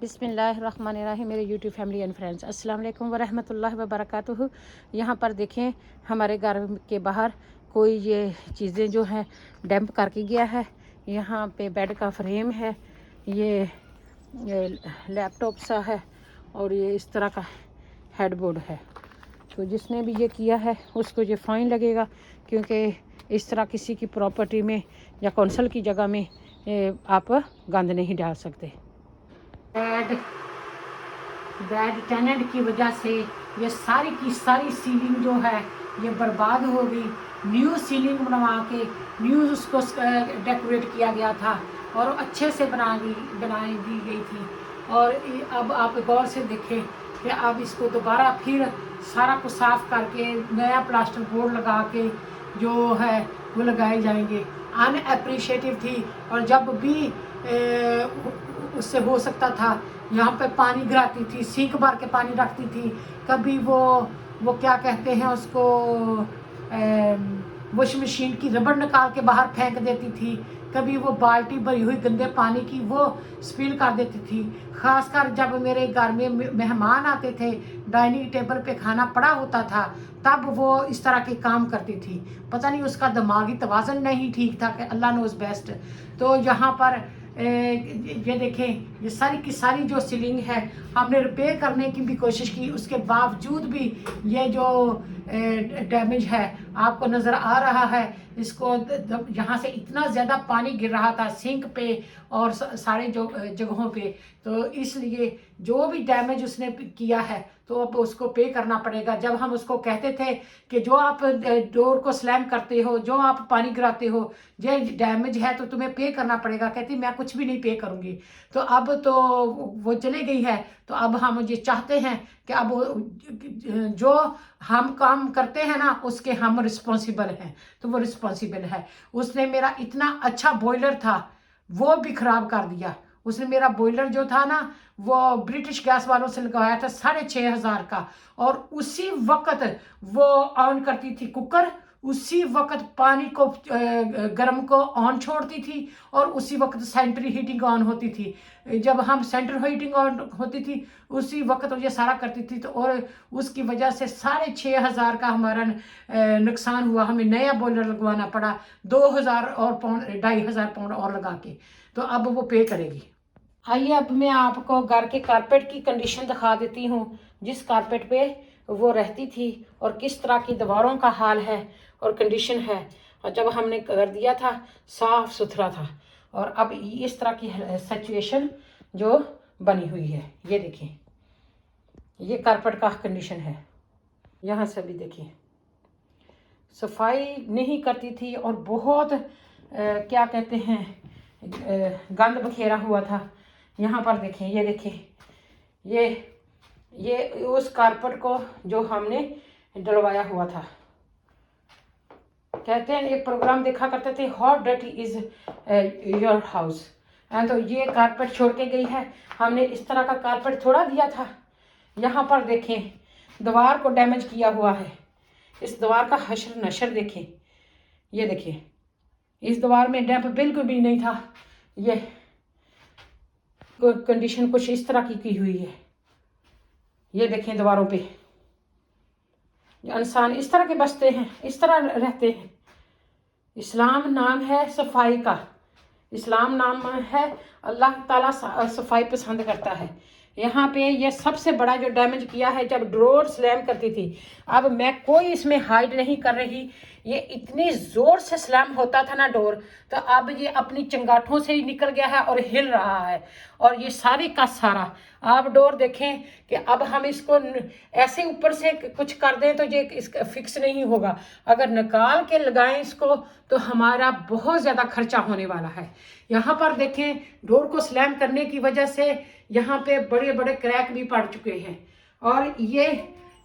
बिस्मिल्लाहिर्रहमानिर्रहीम। मेरे YouTube family and friends, अस्सलाम वालेकुम वरहमतुल्लाहि वबरकातुहू। यहाँ पर देखें हमारे घर के बाहर कोई ये चीज़ें जो हैं डंप करके गया है। यहाँ पे बेड का फ्रेम है, ये लैपटॉप सा है और ये इस तरह का हेडबोर्ड है। तो जिसने भी ये किया है उसको ये फ़ाइन लगेगा, क्योंकि इस तरह किसी की प्रॉपर्टी में या कौंसल की जगह में आप गंद नहीं डाल सकते। बैड टेनेंट की वजह से ये सारी की सारी सीलिंग जो है ये बर्बाद हो गई। न्यू सीलिंग बनवा के न्यू उसको डेकोरेट किया गया था और अच्छे से बनाई दी गई थी। और अब आप गौर से देखें कि अब इसको दोबारा फिर सारा को साफ करके नया प्लास्टर बोर्ड लगा के जो है वो लगाए जाएंगे। अनएप्रिशिएटिव थी। और जब भी उससे हो सकता था यहाँ पे पानी गिराती थी, सीख भर के पानी रखती थी। कभी वो क्या कहते हैं उसको, वॉशिंग मशीन की रबड़ निकाल के बाहर फेंक देती थी। कभी वो बाल्टी भरी हुई गंदे पानी की वो स्पिल कर देती थी। खासकर जब मेरे घर में मेहमान आते थे, डाइनिंग टेबल पे खाना पड़ा होता था, तब वो इस तरह के काम करती थी। पता नहीं उसका दिमागी तवाज़ुन नहीं ठीक था कि अल्लाह नोज़ बेस्ट। तो यहाँ पर ये देखें, ये सारी की सारी जो सीलिंग है हमने रिपेयर करने की भी कोशिश की, उसके बावजूद भी ये जो डैमेज है आपको नज़र आ रहा है। इसको यहाँ से इतना ज़्यादा पानी गिर रहा था सिंक पे और सारे जो जगहों पे, तो इसलिए जो भी डैमेज उसने किया है तो अब उसको पे करना पड़ेगा। जब हम उसको कहते थे कि जो आप डोर को स्लैम करते हो, जो आप पानी गिराते हो, ये डैमेज है तो तुम्हें पे करना पड़ेगा, कहती मैं कुछ भी नहीं पे करूँगी। तो अब तो वो चली गई है। तो अब हम ये चाहते हैं कि अब जो हम काम करते हैं ना उसके हम रिस्पॉन्सिबल हैं। तो वो रिस्पॉन्सिबल है। उसने मेरा इतना अच्छा बॉयलर था वो भी खराब कर दिया। उसने मेरा बॉयलर जो था ना वो ब्रिटिश गैस वालों से लगवाया था 6,500 का, और उसी वक्त वो ऑन करती थी कुकर, उसी वक्त पानी को गर्म को ऑन छोड़ती थी और उसी वक्त सेंट्रल हीटिंग ऑन होती थी। जब हम सेंट्रल हीटिंग ऑन होती थी उसी वक्त ये सारा करती थी। तो और उसकी वजह से 6,500 का हमारा नुकसान हुआ। हमें नया बॉयलर लगवाना पड़ा 2,000 और पाउंड 2,500 पाउंड और लगा के। तो अब वो पे करेगी। आइए अब मैं आपको घर के कारपेट की कंडीशन दिखा देती हूँ, जिस कारपेट पे वो रहती थी और किस तरह की दीवारों का हाल है और कंडीशन है। और जब हमने कर दिया था साफ सुथरा था, और अब इस तरह की सिचुएशन जो बनी हुई है। ये देखें, ये कारपेट का कंडीशन है। यहाँ से भी देखिए, सफाई नहीं करती थी और बहुत क्या कहते हैं गंद बखेरा हुआ था। यहाँ पर देखें, ये देखें, ये उस कारपेट को जो हमने डलवाया हुआ था। कहते हैं एक प्रोग्राम देखा करते थे, how dirty is your house. तो ये कारपेट छोड़ के गई है। हमने इस तरह का कारपेट थोड़ा दिया था। यहाँ पर देखें, दीवार को डैमेज किया हुआ है। इस दीवार का हशर नशर देखें, ये देखें, इस दीवार में डैम्प बिल्कुल भी नहीं था। ये कंडीशन कुछ इस तरह की हुई है। ये देखें, दीवारों पे इंसान इस तरह के बसते हैं, इस तरह रहते हैं। इस्लाम नाम है सफाई का, इस्लाम नाम है, अल्लाह ताला सफाई पसंद करता है। यहाँ पे ये सबसे बड़ा जो डैमेज किया है, जब डोर स्लैम करती थी। अब मैं कोई इसमें हाइड नहीं कर रही, ये इतनी ज़ोर से स्लैम होता था ना डोर, तो अब ये अपनी चंगाठों से ही निकल गया है और हिल रहा है। और ये सारे का सारा आप डोर देखें कि अब हम इसको ऐसे ऊपर से कुछ कर दें तो ये इसका फिक्स नहीं होगा। अगर निकाल के लगाएं इसको तो हमारा बहुत ज़्यादा खर्चा होने वाला है। यहाँ पर देखें, डोर को स्लैम करने की वजह से यहाँ पे बड़े बड़े क्रैक भी पड़ चुके हैं। और ये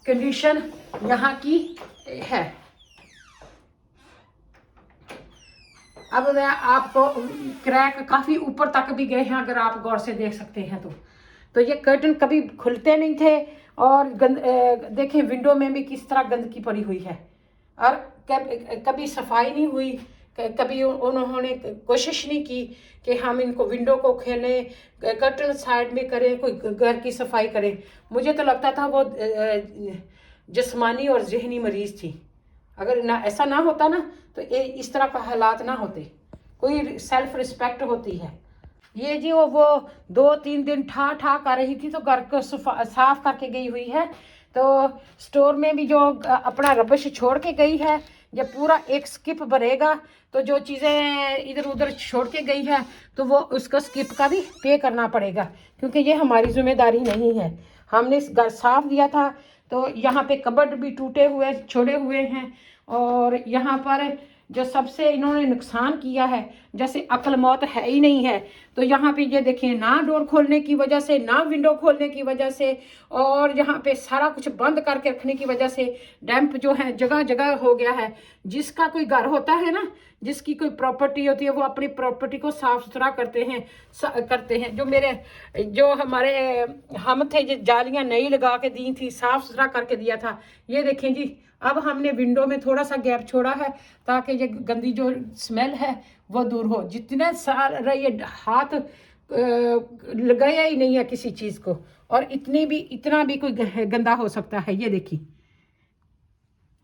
कंडीशन यहाँ की है। अब मैं आपको, क्रैक काफ़ी ऊपर तक भी गए हैं, अगर आप गौर से देख सकते हैं तो ये कर्टन कभी खुलते नहीं थे। और देखें विंडो में भी किस तरह गंदगी पड़ी हुई है, और कभी सफाई नहीं हुई, कभी उन्होंने कोशिश नहीं की कि हम इनको विंडो को खोलें, कर्टन साइड में करें, कोई घर की सफाई करें। मुझे तो लगता था वो जिस्मानी और जहनी मरीज थी। अगर ना ऐसा ना होता ना तो इस तरह का हालात ना होते। कोई सेल्फ रिस्पेक्ट होती है। ये जी वो 2-3 दिन ठा कर रही थी तो घर को साफ करके गई हुई है। तो स्टोर में भी जो अपना रबिश छोड़ के गई है, जब पूरा एक स्किप भरेगा तो जो चीज़ें इधर उधर छोड़ के गई है तो वो उसका स्किप का भी पे करना पड़ेगा, क्योंकि ये हमारी जिम्मेदारी नहीं है। हमने इस घर साफ दिया था तो यहाँ पे कबर्ड भी टूटे हुए छोड़े हुए हैं। और यहाँ पर जो सबसे इन्होंने नुकसान किया है, जैसे अक्ल मौत है ही नहीं है, तो यहाँ पे ये देखिए ना डोर खोलने की वजह से, ना विंडो खोलने की वजह से, और यहाँ पे सारा कुछ बंद करके रखने की वजह से डैम्प जो है जगह जगह हो गया है। जिसका कोई घर होता है ना, जिसकी कोई प्रॉपर्टी होती है, वो अपनी प्रॉपर्टी को साफ सुथरा करते हैं। जो हमारे हम थे, जो जालियाँ नई लगा के दी थी, साफ सुथरा करके दिया था। ये देखें जी, अब हमने विंडो में थोड़ा सा गैप छोड़ा है ताकि ये गंदी जो स्मेल है वो दूर हो। जितने सारे ये हाथ लगाया ही नहीं है किसी चीज़ को, और इतना भी कोई गंदा हो सकता है। ये देखिए,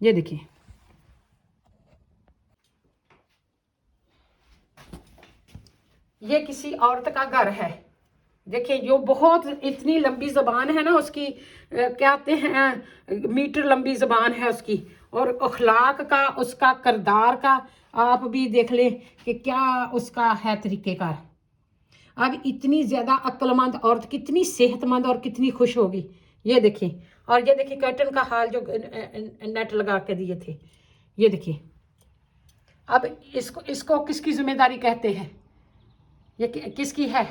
ये देखिए, ये किसी औरत का घर है। देखिए, जो बहुत इतनी लंबी ज़बान है ना उसकी, कहते हैं मीटर लंबी ज़बान है उसकी, और अखलाक का, उसका किरदार का आप भी देख लें कि क्या उसका है तरीक़ेकार। अब इतनी ज़्यादा अक्लमंद औरत कितनी सेहतमंद और कितनी खुश होगी। ये देखिए, और ये देखिए कर्टन का हाल जो नेट लगा के दिए थे। ये देखिए, अब इसको किसकी जिम्मेदारी कहते हैं? ये किसकी है?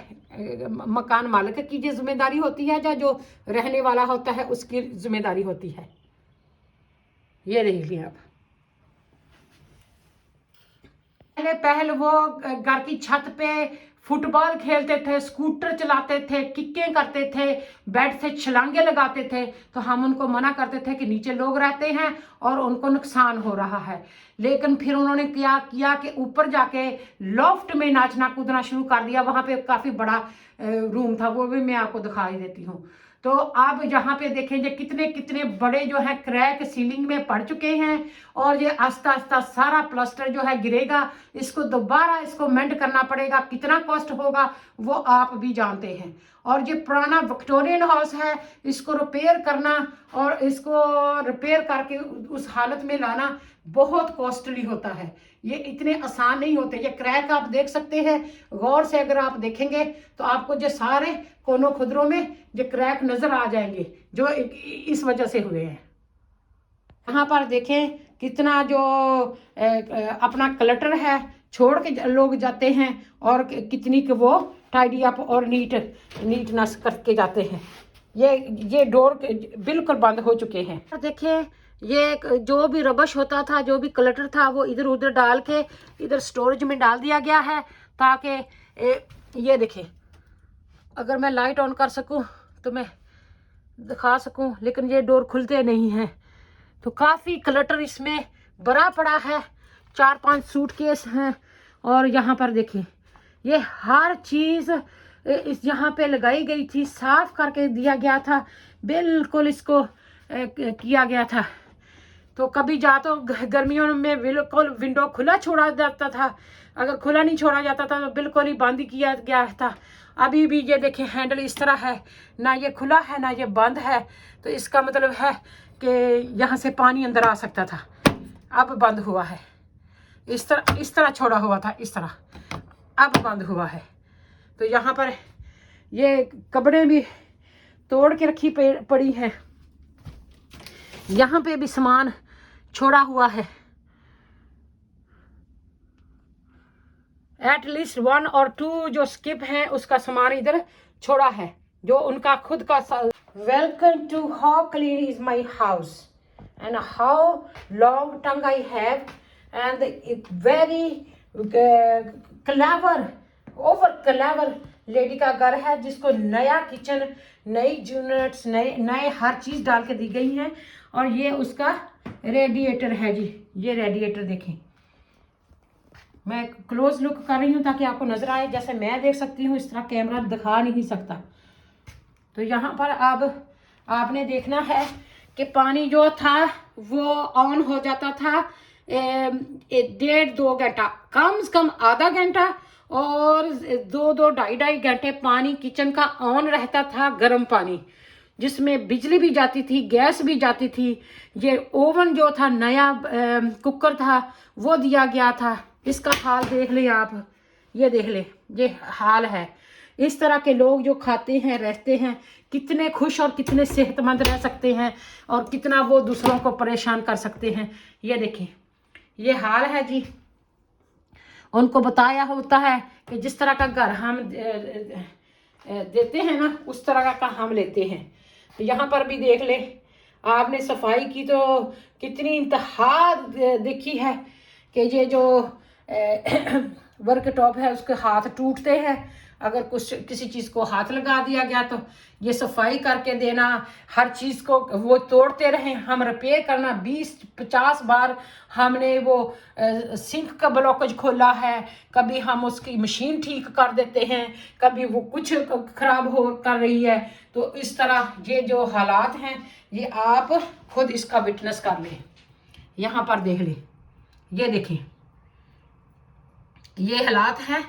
मकान मालिक की जो जिम्मेदारी होती है, या जो रहने वाला होता है उसकी जिम्मेदारी होती है? ये देख लिया। आप पहले वो घर की छत पे फुटबॉल खेलते थे, स्कूटर चलाते थे, किक्कें करते थे, बेड से छलांगे लगाते थे, तो हम उनको मना करते थे कि नीचे लोग रहते हैं और उनको नुकसान हो रहा है। लेकिन फिर उन्होंने क्या किया कि ऊपर जाके लॉफ्ट में नाचना कूदना शुरू कर दिया। वहाँ पे काफ़ी बड़ा रूम था, वो भी मैं आपको दिखाई देती हूँ। तो आप यहाँ पे देखें जो कितने कितने बड़े जो है क्रैक सीलिंग में पड़ चुके हैं, और ये आस्ता आस्ता सारा प्लास्टर जो है गिरेगा। इसको दोबारा इसको मेंड करना पड़ेगा, कितना कॉस्ट होगा वो आप भी जानते हैं। और ये पुराना विक्टोरियन हाउस है, इसको रिपेयर करना और इसको रिपेयर करके उस हालत में लाना बहुत कॉस्टली होता है। ये इतने आसान नहीं होते। ये क्रैक आप देख सकते हैं, गौर से अगर आप देखेंगे तो आपको जो सारे कोनों खुदरों में जो क्रैक नजर आ जाएंगे, जो इस वजह से हुए हैं। यहाँ पर देखें कितना जो अपना क्लटर है छोड़ के लोग जाते हैं, और कितनी कि वो टाइडी अप और नीटनेस करके जाते हैं। ये डोर बिल्कुल बंद हो चुके हैं। देखिए, ये जो भी रबश होता था, जो भी क्लटर था, वो इधर उधर डाल के इधर स्टोरेज में डाल दिया गया है, ताकि ये देखिए, अगर मैं लाइट ऑन कर सकूं तो मैं दिखा सकूं, लेकिन ये डोर खुलते नहीं हैं। तो काफ़ी क्लटर इसमें भरा पड़ा है। 4-5 सूटकेस हैं, और यहाँ पर देखिए, ये हर चीज़ इस यहाँ पे लगाई गई थी, साफ करके दिया गया था, बिल्कुल इसको किया गया था। तो कभी जा तो गर्मियों में बिल्कुल विंडो खुला छोड़ा जाता था, अगर खुला नहीं छोड़ा जाता था तो बिल्कुल ही बंद किया गया था। अभी भी ये देखिए, हैंडल इस तरह है, ना ये खुला है ना ये बंद है, तो इसका मतलब है कि यहाँ से पानी अंदर आ सकता था। अब बंद हुआ है, इस तरह छोड़ा हुआ था, इस तरह, अब बंद हुआ है। तो यहाँ पर ये कपड़े भी तोड़ के रखी पड़ी हैं, यहाँ पे भी सामान छोड़ा हुआ है। एटलीस्ट 1 और 2 जो स्किप हैं उसका सामान इधर छोड़ा है, जो उनका खुद का। Welcome to how clean is my house and how long tongue I have, and very clever, over clever lady का घर है, जिसको नया किचन, नई यूनिट्स, नए हर चीज़ डाल के दी गई हैं। और ये उसका रेडिएटर है जी, ये रेडिएटर देखें, मैं क्लोज लुक कर रही हूँ ताकि आपको नजर आए, जैसे मैं देख सकती हूँ इस तरह कैमरा दिखा नहीं सकता। तो यहाँ पर अब आपने देखना है कि पानी जो था वो ऑन हो जाता था 1.5-2 घंटा, कम से कम आधा घंटा, और 2-2 ढाई घंटे पानी किचन का ऑन रहता था, गर्म पानी, जिसमें बिजली भी जाती थी, गैस भी जाती थी। ये ओवन जो था, नया कुकर था, वो दिया गया था। इसका हाल देख ले आप, ये देख ले, ये हाल है। इस तरह के लोग जो खाते हैं, रहते हैं, कितने खुश और कितने सेहतमंद रह सकते हैं, और कितना वो दूसरों को परेशान कर सकते हैं। ये देखें, ये हाल है जी। उनको बताया होता है कि जिस तरह का घर हम देते हैं ना, उस तरह का हम लेते हैं। तो यहाँ पर भी देख ले, आपने सफाई की तो कितनी इंतहा देखी है कि ये जो वर्क टॉप है उसके हाथ टूटते हैं, अगर कुछ किसी चीज़ को हाथ लगा दिया गया तो ये सफाई करके देना, हर चीज़ को वो तोड़ते रहे, हम रिपेयर करना, 20-50 बार हमने वो सिंक का ब्लॉकेज खोला है, कभी हम उसकी मशीन ठीक कर देते हैं, कभी वो कुछ खराब हो कर रही है। तो इस तरह ये जो हालात हैं, ये आप खुद इसका विटनेस कर लें। यहाँ पर देख लें, ये देखें, ये हालात हैं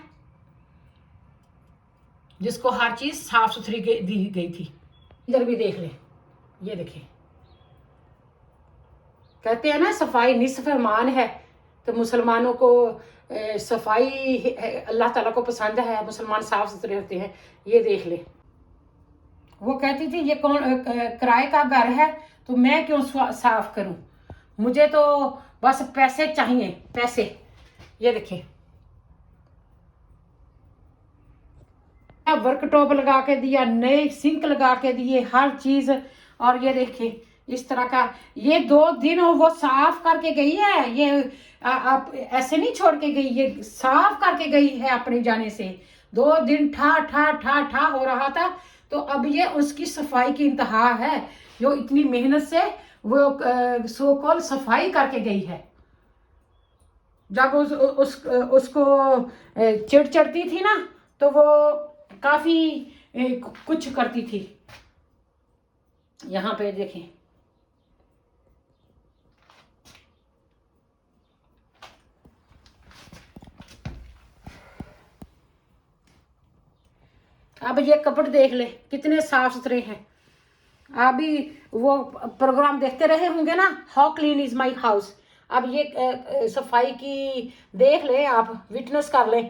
जिसको हर चीज साफ सुथरी दी गई थी। इधर भी देख ले, ये देखिए, कहते हैं ना सफाई निस्फ ईमान है। तो मुसलमानों को सफाई अल्लाह ताला को पसंद है, मुसलमान साफ सुथरे होते हैं। ये देख ले, वो कहती थी ये कौन किराए का घर है तो मैं क्यों साफ करूं, मुझे तो बस पैसे चाहिए, पैसे। ये देखिए, वर्क टॉप लगा के दिया, नए सिंक लगा के दिए, हर चीज। और ये देखिए इस तरह का, ये 2 दिन वो साफ करके गई है। ये आप ऐसे नहीं छोड़ के गई, ये साफ करके गई है अपने जाने से। 2 दिन ठा ठा ठा ठा हो रहा था, तो अब ये उसकी सफाई की इंतहा है, जो इतनी मेहनत से वो सो कॉल सफाई करके गई है। जब उसको चिढ़ चढ़ती थी ना, तो वो काफी कुछ करती थी। यहाँ पे देखें, अब ये कपड़े देख ले कितने साफ सुथरे हैं। अभी वो प्रोग्राम देखते रहे होंगे ना, how clean is my house. अब ये सफाई की देख ले, आप विटनेस कर ले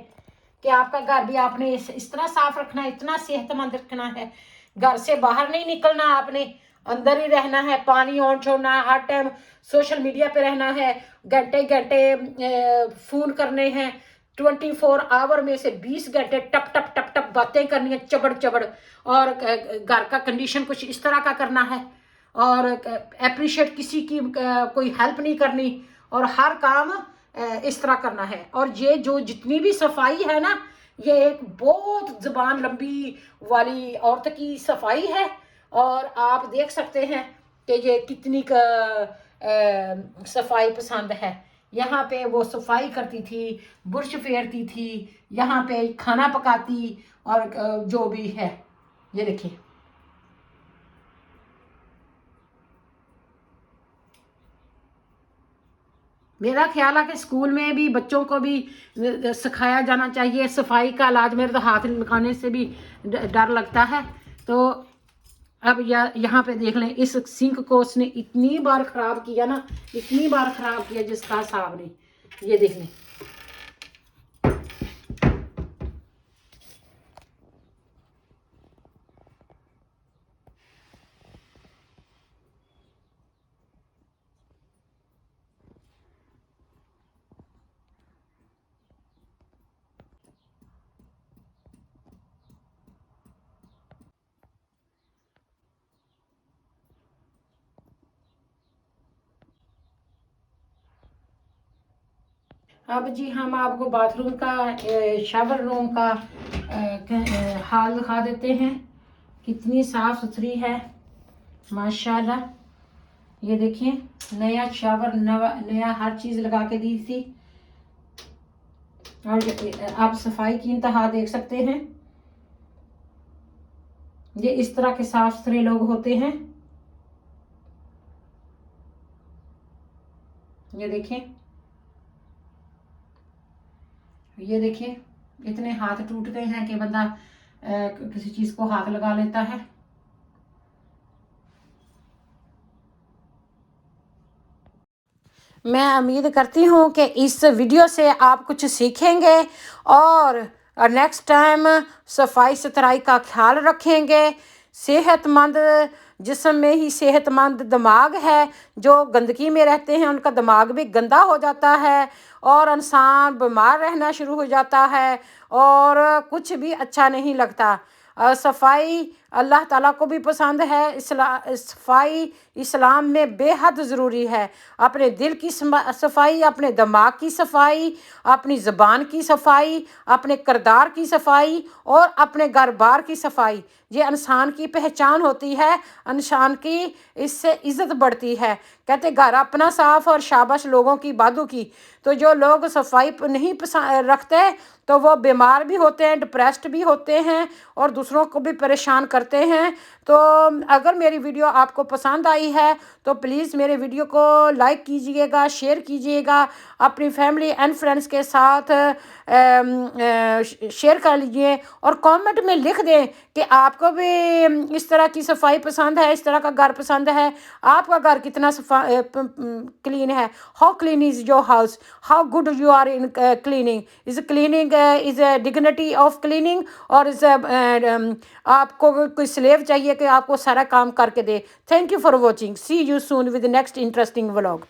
कि आपका घर भी आपने इस तरह साफ रखना है, इतना सेहतमंद रखना है। घर से बाहर नहीं निकलना, आपने अंदर ही रहना है, पानी ऑन छोड़ना है, हर टाइम सोशल मीडिया पे रहना है, घंटे घंटे फोन करने हैं, 24 आवर में से 20 घंटे टप टप टप टप बातें करनी है, चबड़ चबड़। और घर का कंडीशन कुछ इस तरह का करना है, और अप्रिशिएट किसी की कोई हेल्प नहीं करनी, और हर काम इस तरह करना है। और ये जो जितनी भी सफाई है ना, ये एक बहुत जुबान लंबी वाली औरत की सफाई है। और आप देख सकते हैं कि ये कितनी सफाई पसंद है। यहाँ पे वो सफाई करती थी, बुरश फेरती थी, यहाँ पे खाना पकाती, और जो भी है। ये देखिए, मेरा ख्याल है कि स्कूल में भी बच्चों को भी सिखाया जाना चाहिए सफाई का इलाज। मेरे तो हाथ लगाने से भी डर लगता है। तो अब यहाँ पे देख लें, इस सिंक को उसने इतनी बार खराब किया ना, इतनी बार खराब किया जिसका हिसाब नहीं। ये देख लें, अब जी हम आपको बाथरूम का शावर रूम का हाल दिखा देते हैं। कितनी साफ सुथरी है माशाल्लाह। ये देखिए, नया शावर, नया हर चीज़ लगा के दी थी। और आप सफाई की इंतहा देख सकते हैं। ये इस तरह के साफ सुथरे लोग होते हैं। ये देखें, ये देखिए, इतने हाथ टूटते हैं कि बंदा किसी चीज को हाथ लगा लेता है। मैं उम्मीद करती हूँ कि इस वीडियो से आप कुछ सीखेंगे और नेक्स्ट टाइम सफाई सुथराई का ख्याल रखेंगे। सेहतमंद जिस्म में ही सेहतमंद दिमाग है। जो गंदगी में रहते हैं उनका दिमाग भी गंदा हो जाता है और इंसान बीमार रहना शुरू हो जाता है और कुछ भी अच्छा नहीं लगता। सफाई अल्लाह ताला को भी पसंद है। सफाई इस्लाम में बेहद ज़रूरी है। अपने दिल की सफाई, अपने दिमाग की सफाई, अपनी ज़बान की सफाई, अपने किरदार की सफाई और अपने घर बार की सफाई, ये इंसान की पहचान होती है। इंसान की इससे इज़्ज़त बढ़ती है। कहते घर अपना साफ और शाबाश लोगों की बादू की। तो जो लोग सफाई नहीं रखते तो वो बीमार भी होते हैं, डिप्रेस्ड भी होते हैं और दूसरों को भी परेशान करते हैं। तो अगर मेरी वीडियो आपको पसंद आई है तो प्लीज़ मेरे वीडियो को लाइक कीजिएगा, शेयर कीजिएगा, अपनी फैमिली एंड फ्रेंड्स के साथ शेयर कर लीजिए और कमेंट में लिख दें कि आपको भी इस तरह की सफाई पसंद है, इस तरह का घर पसंद है। आपका घर कितना क्लीन है? How clean is your house? How good you are in cleaning? Is cleaning is a dignity of cleaning और इज़ आपको कोई स्लेव चाहिए कि आपको सारा काम करके दे? Thank you for watching. See you soon with next interesting vlog.